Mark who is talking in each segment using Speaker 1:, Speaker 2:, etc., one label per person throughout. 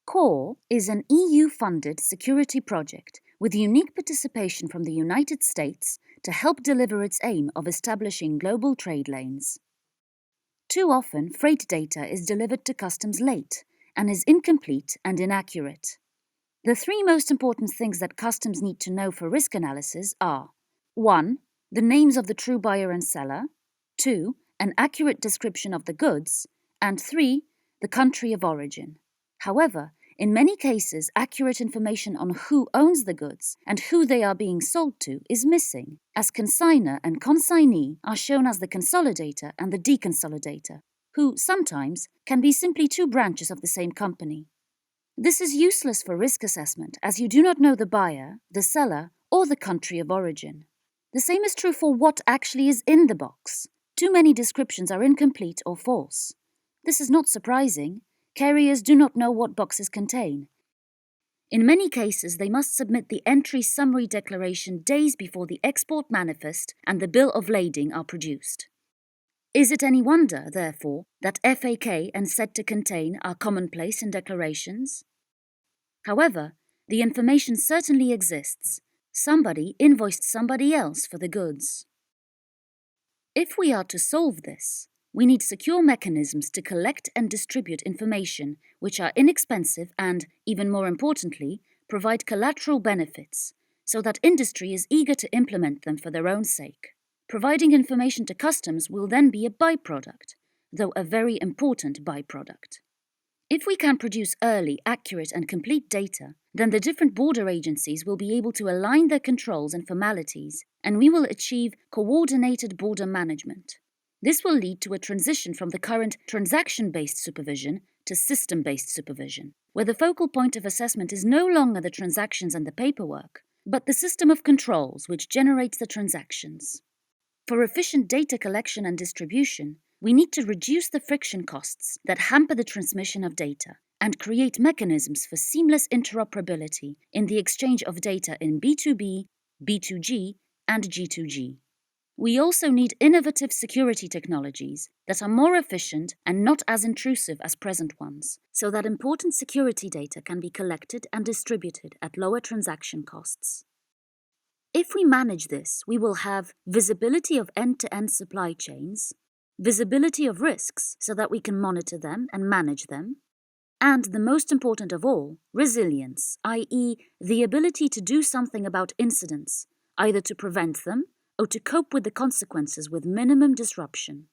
Speaker 1: CORE is an EU-funded security project with unique participation from the United States to help deliver its aim of establishing global trade lanes. Too often, freight data is delivered to customs late and is incomplete and inaccurate. The three most important things that customs need to know for risk analysis are 1. The names of the true buyer and seller, 2. An accurate description of the goods, and 3. The country of origin. However, in many cases, accurate information on who owns the goods and who they are being sold to is missing, as consignor and consignee are shown as the consolidator and the deconsolidator, who sometimes can be simply two branches of the same company. This is useless for risk assessment as you do not know the buyer, the seller, or the country of origin. The same is true for what actually is in the box. Too many descriptions are incomplete or false. This is not surprising. Carriers do not know what boxes contain. In many cases, they must submit the entry summary declaration days before the export manifest and the bill of lading are produced. Is it any wonder, therefore, that FAK and said to contain are commonplace in declarations? However, the information certainly exists. Somebody invoiced somebody else for the goods. If we are to solve this, we need secure mechanisms to collect and distribute information which are inexpensive and, even more importantly, provide collateral benefits, so that industry is eager to implement them for their own sake. Providing information to customs will then be a byproduct, though a very important byproduct. If we can produce early, accurate and complete data, then the different border agencies will be able to align their controls and formalities, and we will achieve coordinated border management. This will lead to a transition from the current transaction-based supervision to system-based supervision, where the focal point of assessment is no longer the transactions and the paperwork, but the system of controls which generates the transactions. For efficient data collection and distribution, we need to reduce the friction costs that hamper the transmission of data and create mechanisms for seamless interoperability in the exchange of data in B2B, B2G, and G2G. We also need innovative security technologies that are more efficient and not as intrusive as present ones, so that important security data can be collected and distributed at lower transaction costs. If we manage this, we will have visibility of end-to-end supply chains, visibility of risks so that we can monitor them and manage them, and the most important of all, resilience, i.e., the ability to do something about incidents, either to prevent them or to cope with the consequences with minimum disruption.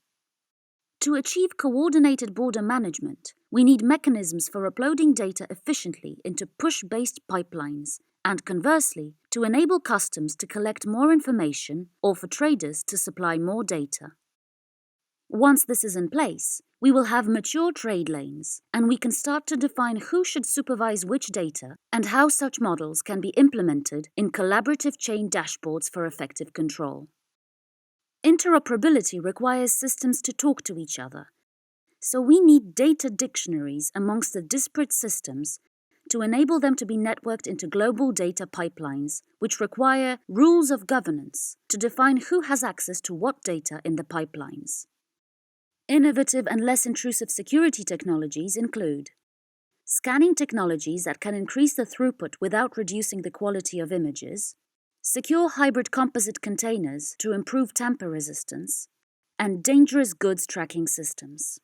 Speaker 1: To achieve coordinated border management, we need mechanisms for uploading data efficiently into push-based pipelines, and conversely, to enable customs to collect more information or for traders to supply more data. Once this is in place, we will have mature trade lanes, and we can start to define who should supervise which data and how such models can be implemented in collaborative chain dashboards for effective control. Interoperability requires systems to talk to each other, so we need data dictionaries amongst the disparate systems to enable them to be networked into global data pipelines, which require rules of governance to define who has access to what data in the pipelines. Innovative and less intrusive security technologies include scanning technologies that can increase the throughput without reducing the quality of images, secure hybrid composite containers to improve tamper resistance, and dangerous goods tracking systems.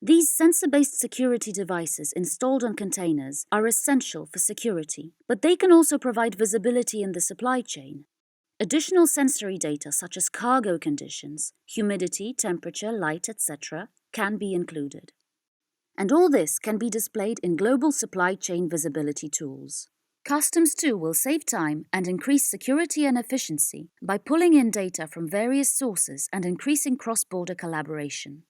Speaker 1: These sensor-based security devices installed on containers are essential for security, but they can also provide visibility in the supply chain. Additional sensory data such as cargo conditions, humidity, temperature, light, etc. can be included. And all this can be displayed in global supply chain visibility tools. Customs too will save time and increase security and efficiency by pulling in data from various sources and increasing cross-border collaboration.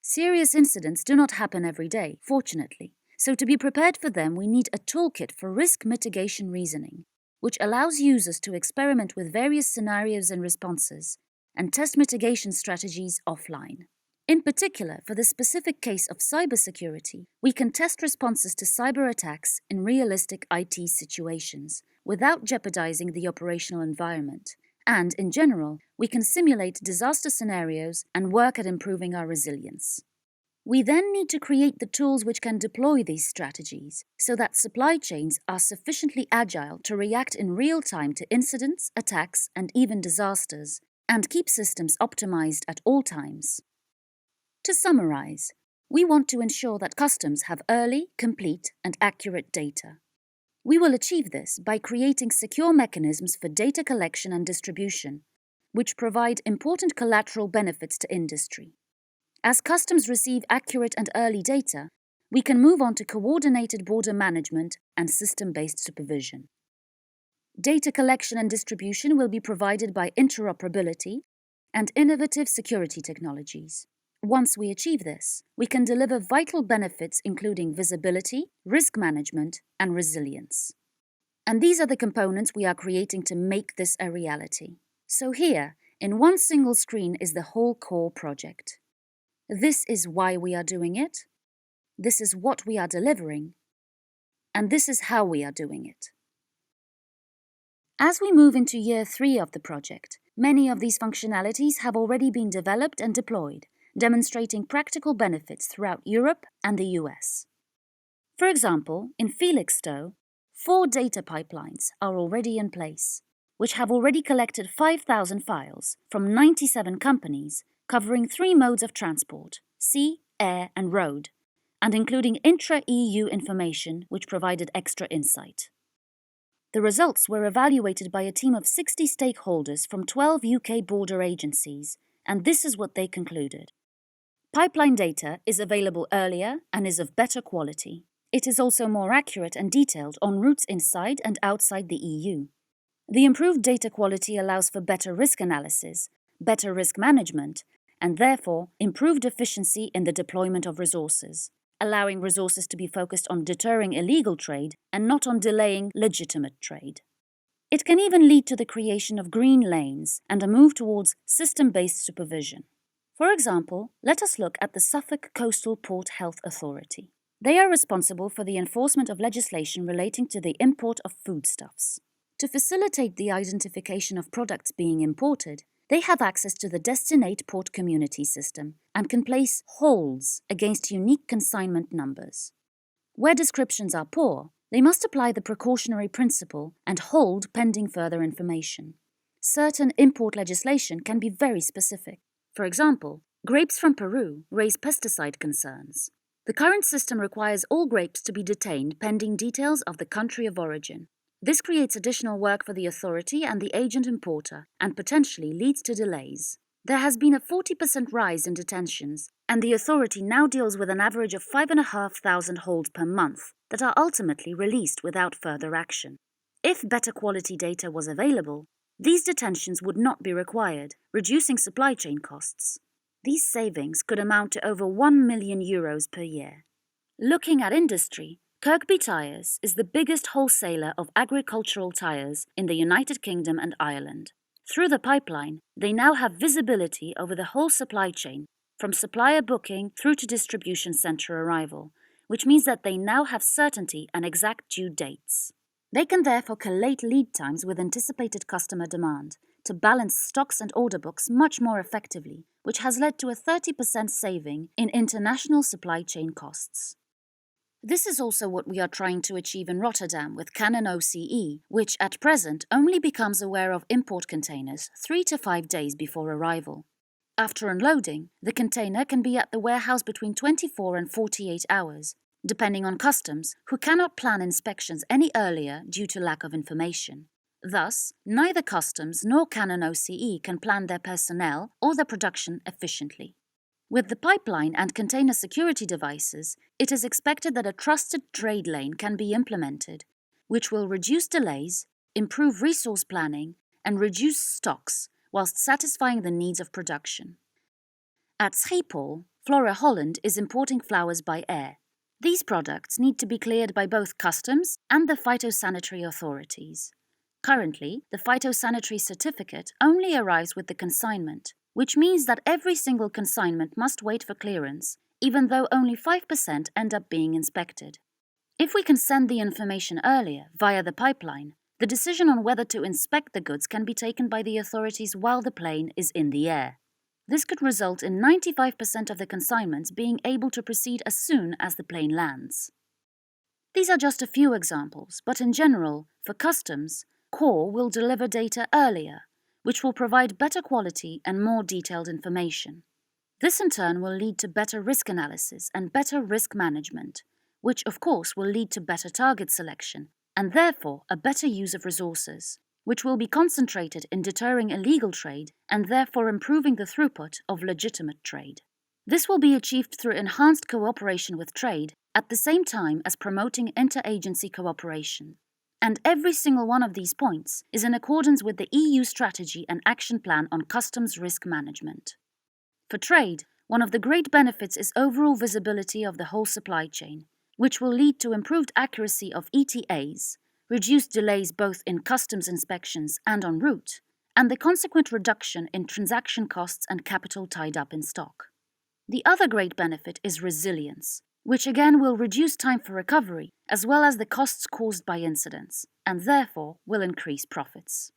Speaker 1: Serious incidents do not happen every day, fortunately, so to be prepared for them we need a toolkit for risk mitigation reasoning, which allows users to experiment with various scenarios and responses and test mitigation strategies offline. In particular, for the specific case of cybersecurity, we can test responses to cyber attacks in realistic IT situations without jeopardizing the operational environment. And, in general, we can simulate disaster scenarios and work at improving our resilience. We then need to create the tools which can deploy these strategies so that supply chains are sufficiently agile to react in real time to incidents, attacks, and even disasters, and keep systems optimized at all times. To summarize, we want to ensure that customs have early, complete, and accurate data. We will achieve this by creating secure mechanisms for data collection and distribution, which provide important collateral benefits to industry. As customs receive accurate and early data, we can move on to coordinated border management and system-based supervision. Data collection and distribution will be provided by interoperability and innovative security technologies. Once we achieve this, we can deliver vital benefits including visibility, risk management, and resilience. And these are the components we are creating to make this a reality. So here, in one single screen, is the whole core project. This is why we are doing it, this is what we are delivering, and this is how we are doing it. As we move into year 3 of the project, many of these functionalities have already been developed and deployed, demonstrating practical benefits throughout Europe and the US. For example, in Felixstowe, 4 data pipelines are already in place, which have already collected 5,000 files from 97 companies covering 3 modes of transport, sea, air and road, and including intra-EU information which provided extra insight. The results were evaluated by a team of 60 stakeholders from 12 UK border agencies, and this is what they concluded. Pipeline data is available earlier and is of better quality. It is also more accurate and detailed on routes inside and outside the EU. The improved data quality allows for better risk analysis, better risk management, and therefore improved efficiency in the deployment of resources, allowing resources to be focused on deterring illegal trade and not on delaying legitimate trade. It can even lead to the creation of green lanes and a move towards system-based supervision. For example, let us look at the Suffolk Coastal Port Health Authority. They are responsible for the enforcement of legislation relating to the import of foodstuffs. To facilitate the identification of products being imported, they have access to the Destinate Port Community system and can place holds against unique consignment numbers. Where descriptions are poor, they must apply the precautionary principle and hold pending further information. Certain import legislation can be very specific. For example, grapes from Peru raise pesticide concerns. The current system requires all grapes to be detained pending details of the country of origin. This creates additional work for the authority and the agent importer and potentially leads to delays. There has been a 40% rise in detentions, and the authority now deals with an average of 5,500 holds per month that are ultimately released without further action. If better quality data was available, these detentions would not be required, reducing supply chain costs. These savings could amount to over €1 million per year. Looking at industry, Kirkby Tyres is the biggest wholesaler of agricultural tyres in the United Kingdom and Ireland. Through the pipeline, they now have visibility over the whole supply chain, from supplier booking through to distribution centre arrival, which means that they now have certainty and exact due dates. They can therefore collate lead times with anticipated customer demand to balance stocks and order books much more effectively, which has led to a 30% saving in international supply chain costs. This is also what we are trying to achieve in Rotterdam with Canon OCE, which at present only becomes aware of import containers 3 to 5 days before arrival. After unloading, the container can be at the warehouse between 24 and 48 hours, depending on customs, who cannot plan inspections any earlier due to lack of information. Thus, neither customs nor Canon OCE can plan their personnel or their production efficiently. With the pipeline and container security devices, it is expected that a trusted trade lane can be implemented, which will reduce delays, improve resource planning, and reduce stocks whilst satisfying the needs of production. At Schiphol, Flora Holland is importing flowers by air. These products need to be cleared by both customs and the phytosanitary authorities. Currently, the phytosanitary certificate only arrives with the consignment, which means that every single consignment must wait for clearance, even though only 5% end up being inspected. If we can send the information earlier via the pipeline, the decision on whether to inspect the goods can be taken by the authorities while the plane is in the air. This could result in 95% of the consignments being able to proceed as soon as the plane lands. These are just a few examples, but in general, for customs, CORE will deliver data earlier, which will provide better quality and more detailed information. This in turn will lead to better risk analysis and better risk management, which of course will lead to better target selection and therefore a better use of resources, which will be concentrated in deterring illegal trade and therefore improving the throughput of legitimate trade. This will be achieved through enhanced cooperation with trade at the same time as promoting interagency cooperation. And every single one of these points is in accordance with the EU Strategy and Action Plan on Customs Risk Management. For trade, one of the great benefits is overall visibility of the whole supply chain, which will lead to improved accuracy of ETAs, reduced delays both in customs inspections and en route, and the consequent reduction in transaction costs and capital tied up in stock. The other great benefit is resilience, which again will reduce time for recovery as well as the costs caused by incidents, and therefore will increase profits.